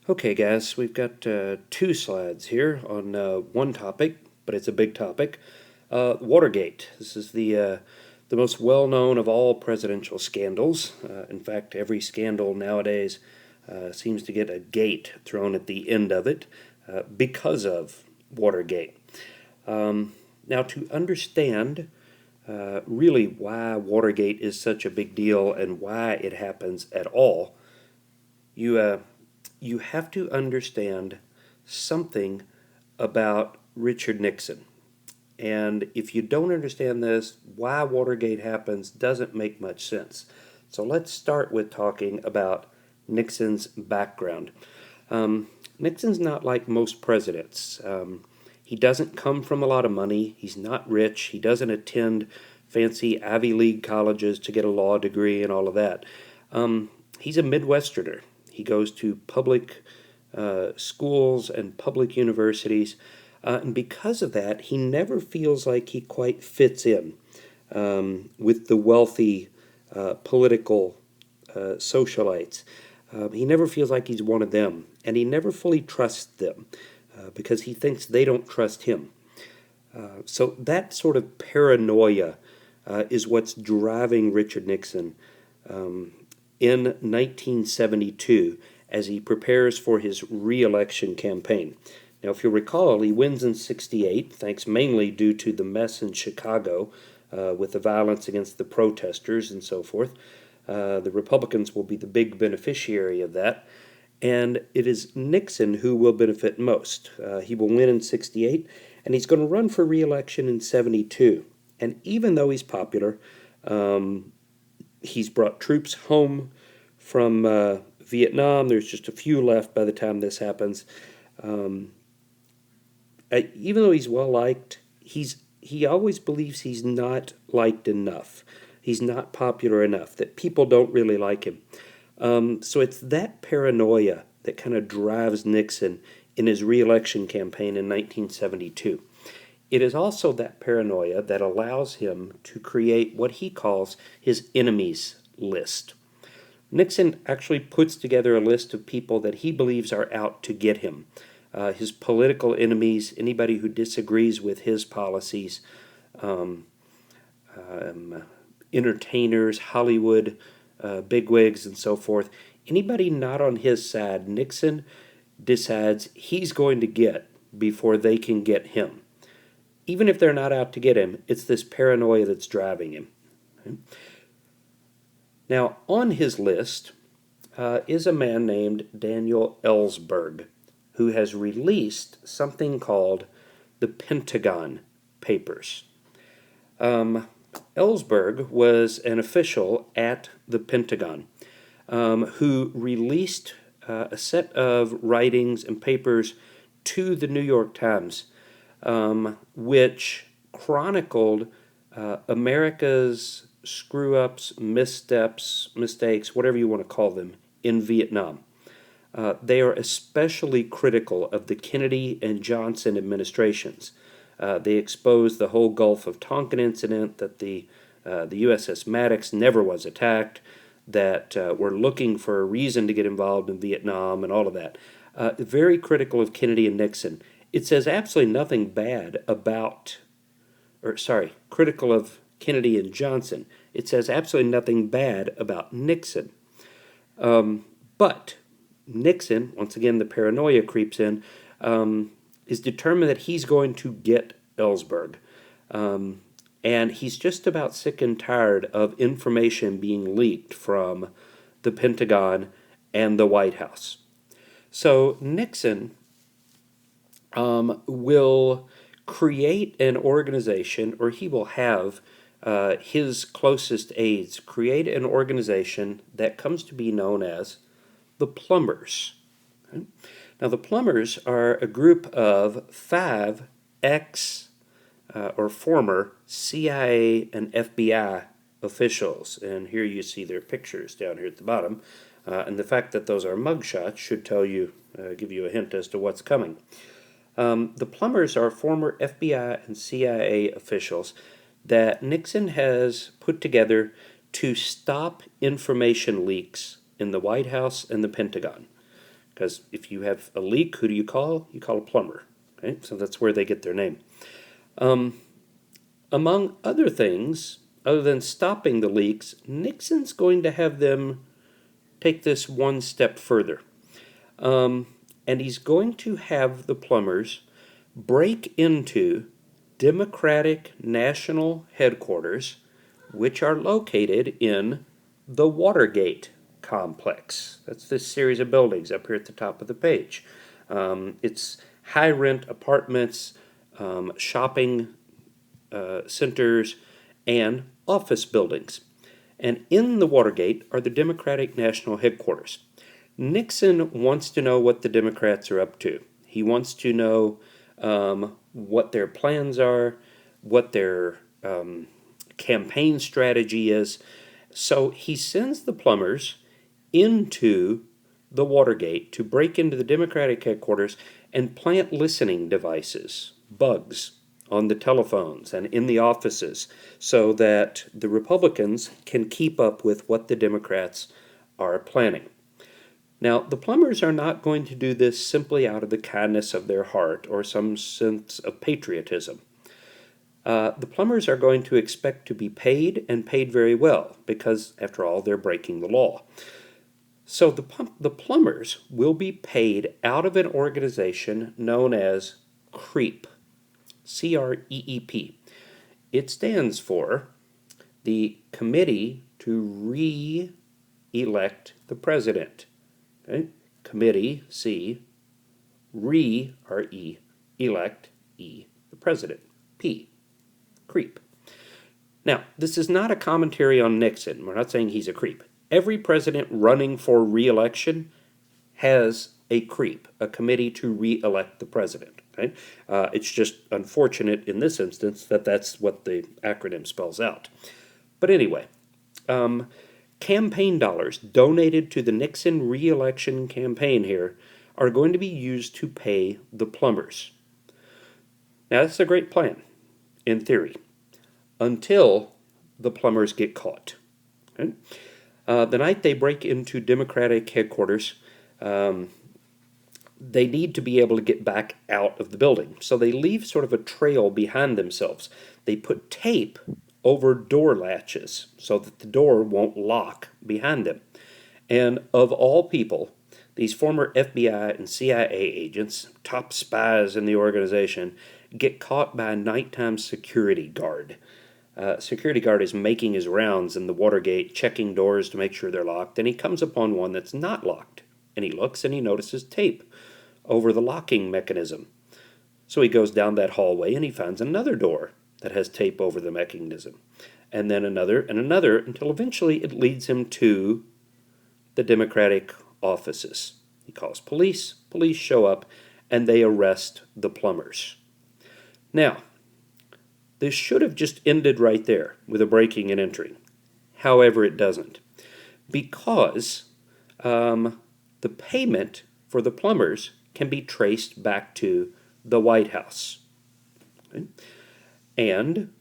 Okay, guys, we've got two slides here on one topic, but it's a big topic. Watergate. This is the most well-known of all presidential scandals. In fact, every scandal nowadays seems to get a gate thrown at the end of it because of Watergate. Now, to understand really why Watergate is such a big deal and why it happens at all, you have to understand something about Richard Nixon. And if you don't understand this, why Watergate happens doesn't make much sense. So let's start with talking about Nixon's background. Nixon's not like most presidents. He doesn't come from a lot of money. He's not rich. He doesn't attend fancy Ivy League colleges to get a law degree and all of that. He's a Midwesterner. He goes to public schools and public universities. And because of that, he never feels like he quite fits in with the wealthy political socialites. He never feels like he's one of them, and he never fully trusts them because he thinks they don't trust him. So that sort of paranoia is what's driving Richard Nixon in 1972 as he prepares for his re-election campaign. Now, if you'll recall, he wins in 68, thanks mainly due to the mess in Chicago with the violence against the protesters and so forth. The Republicans will be the big beneficiary of that, and it is Nixon who will benefit most. He will win in 68, and he's going to run for re-election in 72. And even though he's popular, he's brought troops home from Vietnam. There's just a few left by the time this happens. Even though he's well liked, he always believes he's not liked enough. He's not popular enough, that people don't really like him. So it's that paranoia that kind of drives Nixon in his re-election campaign in 1972. It is also that paranoia that allows him to create what he calls his enemies list. Nixon actually puts together a list of people that he believes are out to get him. His political enemies, anybody who disagrees with his policies, entertainers, Hollywood bigwigs, and so forth. Anybody not on his side, Nixon decides he's going to get before they can get him. Even if they're not out to get him, it's this paranoia that's driving him. Okay? Now, on his list is a man named Daniel Ellsberg, who has released something called the Pentagon Papers. Ellsberg was an official at the Pentagon who released a set of writings and papers to the New York Times, which chronicled America's screw-ups, missteps, mistakes, whatever you want to call them, in Vietnam. They are especially critical of the Kennedy and Johnson administrations. They exposed the whole Gulf of Tonkin incident, that the USS Maddox never was attacked, that we're looking for a reason to get involved in Vietnam and all of that. Very critical of Kennedy and Nixon. It says absolutely nothing bad about, critical of Kennedy and Johnson. It says absolutely nothing bad about Nixon. But Nixon, once again the paranoia creeps in, is determined that he's going to get Ellsberg. And he's just about sick and tired of information being leaked from the Pentagon and the White House. So Nixon will create an organization, or he will have his closest aides create an organization that comes to be known as the Plumbers. Okay? Now, the Plumbers are a group of 5 or former CIA and FBI officials, and here you see their pictures down here at the bottom, and the fact that those are mugshots should tell you, give you a hint as to what's coming. The Plumbers are former FBI and CIA officials that Nixon has put together to stop information leaks in the White House and the Pentagon. because if you have a leak, who do you call? You call a plumber. Okay? So that's where they get their name. Among other things, other than stopping the leaks, Nixon's going to have them take this one step further. And he's going to have the plumbers break into Democratic National Headquarters, which are located in the Watergate complex. That's this series of buildings up here at the top of the page. It's high-rent apartments, shopping centers, and office buildings. And in the Watergate are the Democratic National Headquarters. Nixon wants to know what the Democrats are up to. He wants to know what their plans are, what their campaign strategy is. So he sends the plumbers into the Watergate to break into the Democratic headquarters and plant listening devices, bugs, on the telephones and in the offices so that the Republicans can keep up with what the Democrats are planning. Now, the plumbers are not going to do this simply out of the kindness of their heart or some sense of patriotism. The plumbers are going to expect to be paid, and paid very well, because, after all, they're breaking the law. So the plumbers will be paid out of an organization known as CREEP, C-R-E-E-P. It stands for the Committee to Re-elect the President. Okay? Committee, C, R-E, elect, E, the President, P, creep. Now, this is not a commentary on Nixon. We're not saying he's a creep. Every president running for re-election has a creep, a committee to re-elect the president. Okay? It's just unfortunate in this instance that that's what the acronym spells out. But anyway, campaign dollars donated to the Nixon re-election campaign here are going to be used to pay the plumbers. Now, that's a great plan, in theory, until the plumbers get caught. Okay? The night they break into Democratic headquarters, they need to be able to get back out of the building. So they leave sort of a trail behind themselves. They put tape over door latches so that the door won't lock behind them. And of all people, these former FBI and CIA agents, top spies in the organization, get caught by a nighttime security guard. Security guard is making his rounds in the Watergate, checking doors to make sure they're locked, and he comes upon one that's not locked. And he looks and he notices tape over the locking mechanism. So he goes down that hallway and he finds another door that has tape over the mechanism. And then another and another until eventually it leads him to the Democratic offices. He calls police, police show up, and they arrest the plumbers. Now, this should have just ended right there with a breaking and entering. However, it doesn't. Because the payment for the plumbers can be traced back to the White House. Okay? And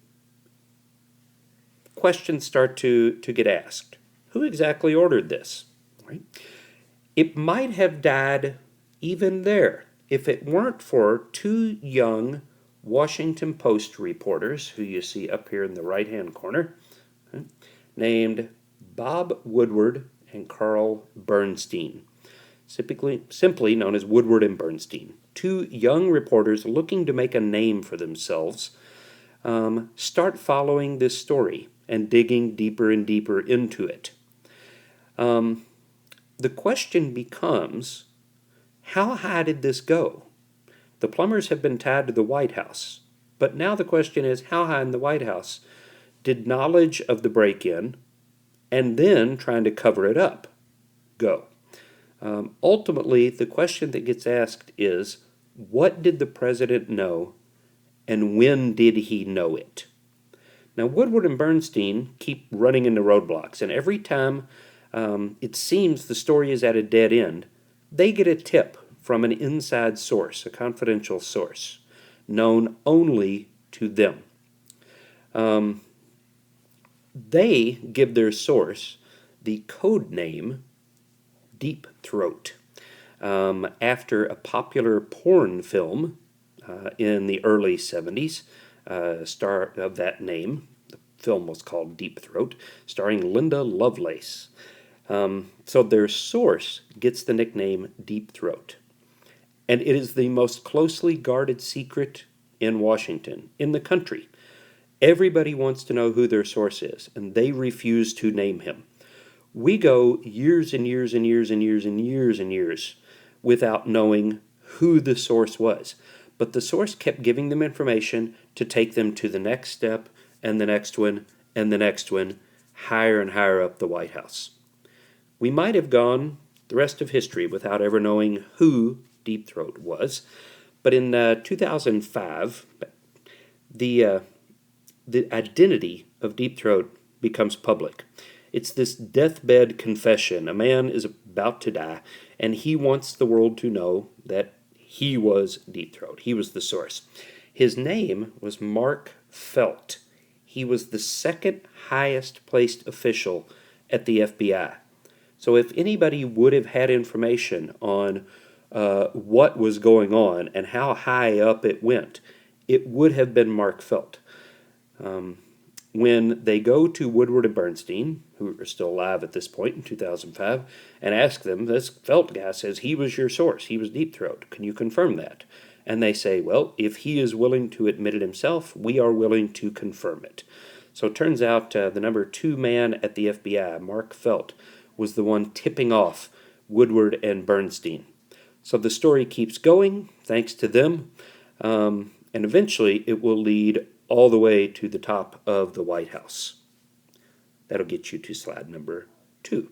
questions start to get asked. Who exactly ordered this? Right? It might have died even there if it weren't for two young Washington Post reporters, who you see up here in the right-hand corner, okay, named Bob Woodward and Carl Bernstein, simply known as Woodward and Bernstein. Two young reporters looking to make a name for themselves start following this story and digging deeper and deeper into it. The question becomes, how high did this go? The plumbers have been tied to the White House, but now the question is, how high in the White House did knowledge of the break-in and then trying to cover it up go? Ultimately, the question that gets asked is, what did the president know and when did he know it? Now, Woodward and Bernstein keep running into roadblocks, and every time it seems the story is at a dead end, they get a tip from an inside source, a confidential source, known only to them. They give their source the code name Deep Throat. after a popular porn film in the early 70s, star of that name. The film was called Deep Throat, starring Linda Lovelace. So their source gets the nickname Deep Throat. And it is the most closely guarded secret in Washington, in the country. Everybody wants to know who their source is, and they refuse to name him. We go years and years and years and years and years and years without knowing who the source was. But the source kept giving them information to take them to the next step and the next one and the next one, higher and higher up the White House. We might have gone the rest of history without ever knowing who Deep Throat was, but in 2005, the identity of Deep Throat becomes public. It's this deathbed confession. A man is about to die, and he wants the world to know that he was Deep Throat. He was the source. His name was Mark Felt. He was the second highest placed official at the FBI. So if anybody would have had information on what was going on and how high up it went, it would have been Mark Felt. When they go to Woodward and Bernstein, who are still alive at this point in 2005, and ask them, this Felt guy says he was your source, he was Deep Throat, can you confirm that? And they say, well, if he is willing to admit it himself, we are willing to confirm it. So it turns out the number 2 man at the FBI, Mark Felt, was the one tipping off Woodward and Bernstein. So the story keeps going, thanks to them, and eventually it will lead all the way to the top of the White House. That'll get you to slide number 2.